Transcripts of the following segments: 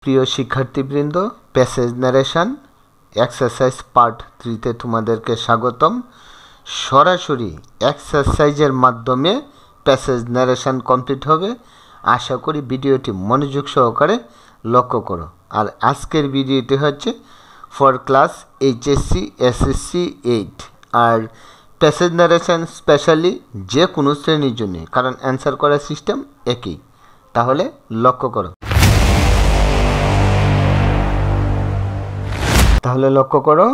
প্রিয় শিক্ষার্থীবৃন্দ, passage narration exercise part 3তে তোমাদেরকে স্বাগতম। সরাসরি এক্সারসাইজের মাধ্যমে প্যাসেজ ন্যারেশন কমপ্লিট হবে। আশা করি ভিডিওটি মনোযোগ সহকারে লক্ষ্য করো। আর আজকের ভিডিওটি হচ্ছে ফর ক্লাস এইচএসসি এসএসসি 8 আর প্যাসেজ ন্যারেশন স্পেশালি যে কোনো শ্রেণীর জন্য, কারণ অ্যান্সার করার সিস্টেম একই। তাহলে লক্ষ্য করো।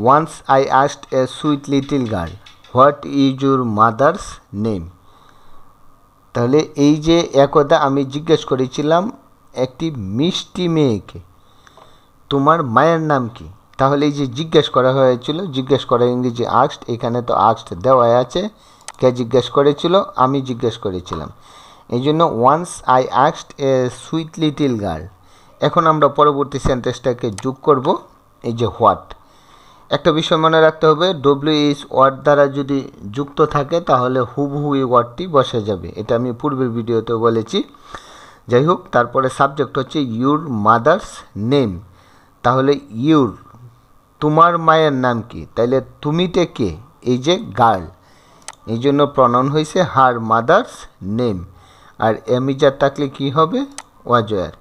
Once I asked a sweet little girl what is your mother's name. তাহলে এই যে একদা আমি জিজ্ঞেস করেছিলাম একটি মিষ্টি মেয়েকে তোমার মায়ের নাম কি। তাহলে এই যে জিজ্ঞেস করা হয়েছিল, জিজ্ঞেস করা ইংরেজি আস্কড, এখানে তো আস্কড দেওয়া আছে। কে জিজ্ঞেস করেছিল? আমি জিজ্ঞেস করেছিলাম। এই জন্য once I asked a sweet little girl. এখন আমরা পরবর্তী সেন্টেন্সটাকে যোগ করব। এই যে হোয়াট, একটা বিষয় মনে রাখতে হবে, ডব্লিউএইচ ওয়ার্ড দ্বারা যদি যুক্ত থাকে তাহলে হুবহু এই ওয়ার্ডটি বসে যাবে। এটা আমি পূর্বের ভিডিওতে বলেছি। যাই হোক, তারপরে সাবজেক্ট হচ্ছে ইউর মাদার্স নেম। তাহলে ইউর তোমার মায়ের নাম কি, তাইলে তুমিতে কে? এই যে গার্ল, এই জন্য প্রনাউন হয়েছে হার মাদার্স নেম। আর এমিজার থাকলে কি হবে? ওয়াজয়ার।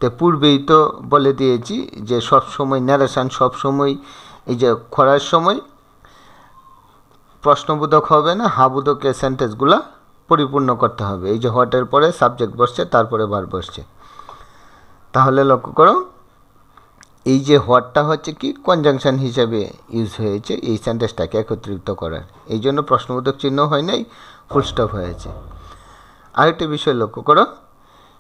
তো পূর্বেই তো বলে দিয়েছি যে সবসময় ন্যারেশন সবসময় এই যে করার সময় প্রশ্নবোধক হবে না, হাবোধকের সেন্টেন্সগুলো পরিপূর্ণ করতে হবে। এই যে হোয়াটের পরে সাবজেক্ট বসছে, তারপরে ভার্ব বসছে। তাহলে লক্ষ্য করো, এই যে হোয়াটটা হচ্ছে কি কনজাংশন হিসেবে ইউজ হয়েছে এই সেন্টেন্সটাকে একত্রিত করার। এই জন্য প্রশ্নবোধক চিহ্ন হয় নাই, ফুল স্টপ হয়েছে। আরেকটি বিষয় লক্ষ্য করো,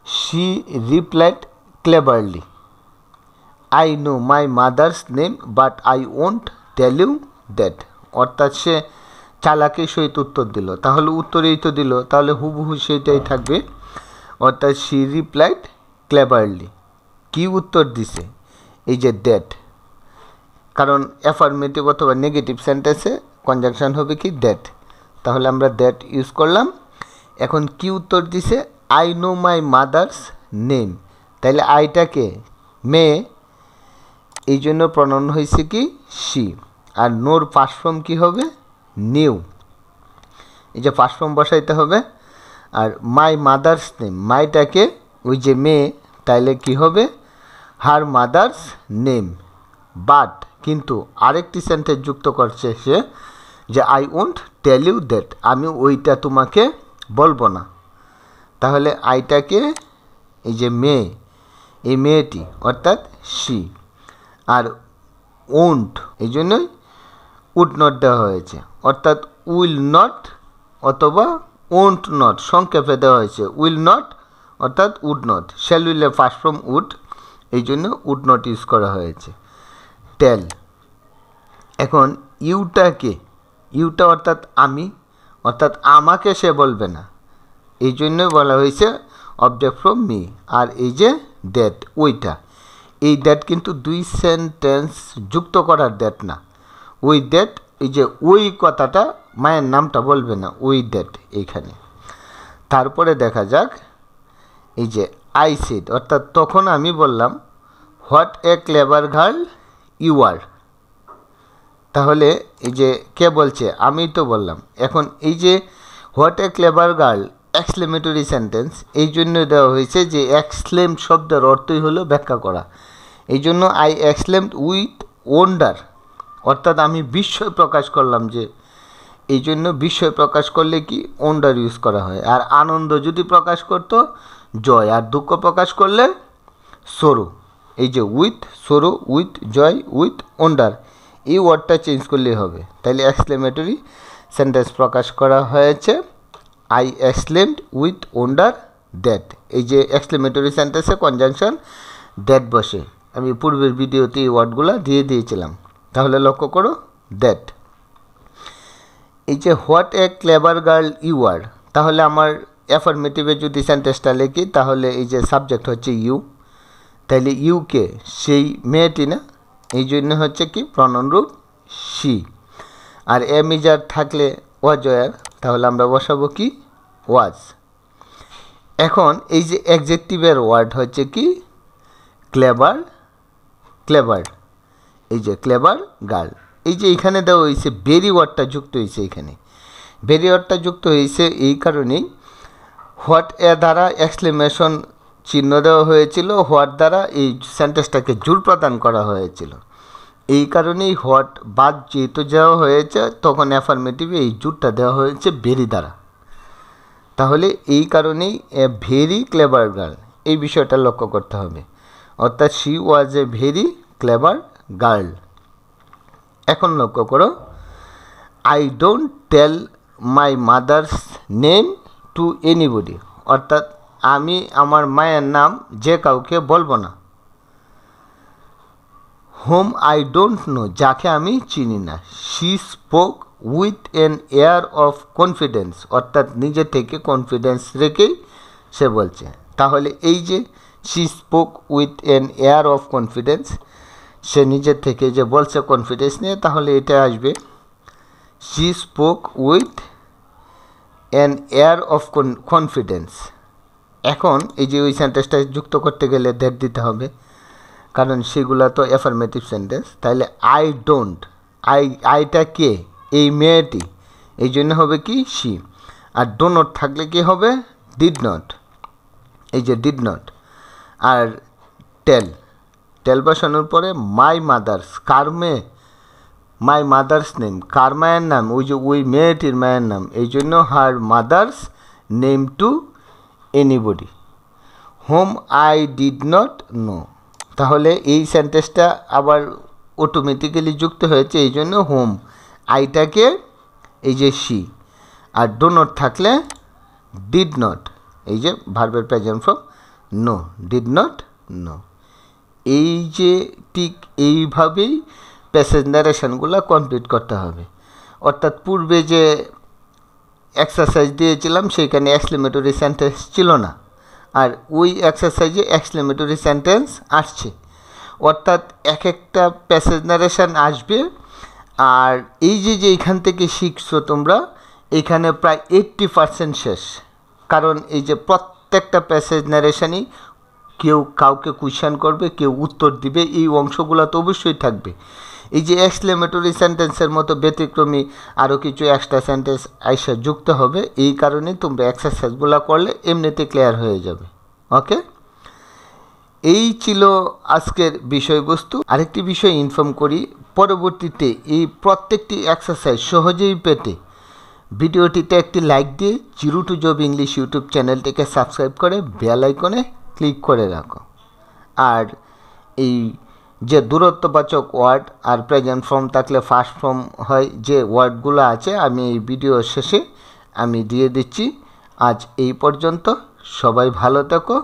she replied cleverly I know my mother's name but I won't tell you that. অর্থাৎ সে চালাকের সহিত উত্তর দিল। তাহলে উত্তরেই তো দিল, তাহলে হুবহু সেটাই থাকবে। অর্থাৎ শি রিপ্লাইড ক্লেভারলি। কি উত্তর দিছে? এই যে দ্যাট, কারণ অ্যাফার্মেটিভ অথবা নেগেটিভ সেন্টেন্সে কনজাংশন হবে কি দ্যাট। তাহলে আমরা দ্যাট ইউজ করলাম। এখন কি উত্তর দিছে? I know my mother's name. তাহলে আইটাকে মেয়ে, এই জন্য প্রনাউন হয়েছে কি শি। আর নোর পাস্ট ফর্ম কী হবে? নিউ। এই যে পাস্ট ফর্ম বসাইতে হবে। আর মাই মাদার্স নেম, মাইটাকে ওই যে মেয়ে, তাইলে কি হবে? হার মাদার্স নেম। বাট কিন্তু আরেকটি সেন্টেন্স যুক্ত করছে সে, যে I won't tell you that, আমি ওইটা তোমাকে বলবো না। তাহলে আইটাকে এই যে মেয়ে, এই মেয়েটি অর্থাৎ শি। আর ওন্ট এই জন্যই উড নট দেওয়া হয়েছে, অর্থাৎ উইল নট অথবা ওন্ট নট সংক্ষেপে দেওয়া হয়েছে। উইল নট অর্থাৎ উড নট, শ্যাল উইলের ফার্স্ট ফর্ম উড, এই জন্য উড নট ইউজ করা হয়েছে। টেল। এখন ইউটাকে, ইউটা অর্থাৎ আমি, অর্থাৎ আমাকে সে বলবে না, এই জন্যই বলা হয়েছে অবজেক্ট ফ্রম মি। আর এই যে দ্যাট, ওইটা, এই দ্যাট কিন্তু দুই সেন্টেন্স যুক্ত করার দ্যাট না। ওই দ্যাট, এই যে ওই কথাটা, মায়ের নামটা বলবে না, ওই দ্যাট এইখানে। তারপরে দেখা যাক, এই যে আই সেড, অর্থাৎ তখন আমি বললাম what a clever girl you are. তাহলে এই যে কে বলছে? আমি তো বললাম। এখন এই যে what a clever girl exclamatory sentence, এই জন্য দেওয়া হয়েছে যে এক্সক্লেম শব্দের অর্থই হলো ব্যাখ্যা করা। এই জন্য আই এক্সক্লেমড উইথ ওন্ডার, অর্থাৎ আমি বিস্ময় প্রকাশ করলাম। যে এই জন্য বিস্ময় প্রকাশ করলে কি ওন্ডার ইউজ করা হয়। আর আনন্দ যদি প্রকাশ করতো জয়, আর দুঃখ প্রকাশ করলে সরো। এই যে with sorrow, with joy, with wonder, এই ওয়ার্ডটা চেঞ্জ করলেই হবে। তাইলে এক্সক্লেমেটরি সেন্টেন্স প্রকাশ করা হয়েছে I exclaimed with wonder that. এই যে এক্সক্লেমেটরি সেন্টেন্সে কনজাংশন দ্যাট বসে। আমি পূর্বের ভিডিওতে এই ওয়ার্ডগুলো দিয়ে দিয়েছিলাম। তাহলে লক্ষ্য করো দ্যাট। এই যে what a clever girl you are, তাহলে আমার অ্যাফার্মেটিভে যদি সেন্টেন্সটা লিখি তাহলে এই যে সাবজেক্ট হচ্ছে ইউ। তাহলে ইউকে সেই মেয়েটি না, এই জন্য হচ্ছে কি প্রনাউন রূপ শি। আর এমিজার থাকলে ওয়াজয়ার, তাহলে আমরা বসাবো কি ওয়াজ। এখন এই যে অ্যাডজেক্টিভের ওয়ার্ড হচ্ছে কি ক্লেভার ক্লেভার, এই যে ক্লেভার গার্ল। এই যে এখানে দেওয়া হয়েছে ভেরি ওয়ার্ডটা যুক্ত হয়েছে, এখানে ভেরি ওয়ার্ডটা যুক্ত হয়েছে এই কারণেই হোয়াট এ দ্বারা এক্সক্লেমেশন চিহ্ন দেওয়া হয়েছিল, হোয়াট দ্বারা এই সেন্টেন্সটাকে জোর প্রদান করা হয়েছিল। এই কারণেই হোয়াট বাদ যেহেতু দেওয়া হয়েছে তখন অ্যাফার্মেটিভে এই জোরটা দেওয়া হয়েছে ভেরি দ্বারা। তাহলে এই কারণেই এ ভেরি ক্লেভার গার্ল, এই বিষয়টা লক্ষ্য করতে হবে। অর্থাৎ she was a very clever girl. এখন লক্ষ্য করো, I don't tell my mother's name to anybody, অর্থাৎ আমি আমার মায়ের নাম যে কাউকে বলবো না। হোম আই ডোন্ট নো, যাকে আমি চিনি না। She spoke with an air of confidence, অর্থাৎ নিজে থেকে কনফিডেন্স রেখেই সে বলছে। তাহলে এই যে she spoke with an air of confidence, সে নিজে থেকে যে বলছে কনফিডেন্স নিয়ে, তাহলে এটা আসবে she spoke with an air of confidence. এখন এই যে ওই সেন্টেন্সটা যুক্ত করতে গেলে দ্যাট দিতে হবে, কারণ সেগুলো তো অ্যাফার্মেটিভ সেন্টেন্স। তাহলে আই ডোন্ট, আইটা কে? এই মেয়েটি, এই জন্য হবে কি শি। আর ডো নট থাকলে কি হবে? ডিড নট, এই যে ডিড নট। আর টেল বসানোর পরে মাই মাদার্স, কার মেয়ে? মাই মাদার্স নেম, কার মায়ের নাম? ওই যে ওই মেয়েটির মায়ের নাম, এই জন্য her mother's name to anybody. Whom I did not know, তাহলে এই সেন্টেন্সটা আবার অটোমেটিক্যালি যুক্ত হয়েছে, এই জন্য হোম, আইটাকে এই যে শি, আর ডো নট থাকলে ডিড নট, এই যে ভার্বের present form know, did not know. এই যে ঠিক এইভাবেই প্যাসেজ ন্যারেশনগুলো কমপ্লিট করতে হবে। অর্থাৎ পূর্বে যে এক্সারসাইজ দিয়েছিলাম সেখানে এক্সক্লেমেটরি সেন্টেন্স ছিল না, আর ওই এক্সারসাইজে এক্সক্লেমেটরি সেন্টেন্স আসছে। অর্থাৎ এক একটা প্যাসেজ ন্যারেশন আসবে। আর এই যে এখান থেকে শিখছো তোমরা, এখানে প্রায় 80% শেষ। কারণ এই যে প্রত্যেকটা প্যাসেজ ন্যারেশনই কেউ কাউকে কোয়েশ্চেন করবে, কেউ উত্তর দিবে, এই অংশগুলো তো অবশ্যই থাকবে। এই যে এক্সক্লেমেটরি সেন্টেন্সের মতো ব্যতিক্রমী আরও কিছু এক্সট্রা সেন্টেন্স আইসা যুক্ত হবে। এই কারণে তোমরা এক্সারসাইজগুলো করলে এমনিতে ক্লিয়ার হয়ে যাবে। ওকে, এই ছিল আজকের বিষয়বস্তু। আরেকটি বিষয় ইনফর্ম করি, পরবর্তীতে এই প্রত্যেকটি এক্সারসাইজ সহজেই পেতে ভিডিওটিতে একটি লাইক দিয়ে zero to job English YouTube চ্যানেলটিকে সাবস্ক্রাইব করে বেল আইকনে ক্লিক করে রাখো। আর এই যে দূরত্ববাচক ওয়ার্ড আর প্রেজেন্ট ফর্ম থাকলে ফার্স্ট ফর্ম হয় যে ওয়ার্ডগুলো আছে, আমি এই ভিডিও শেষে আমি দিয়ে দিচ্ছি। আজ এই পর্যন্ত, সবাই ভালো থেকো।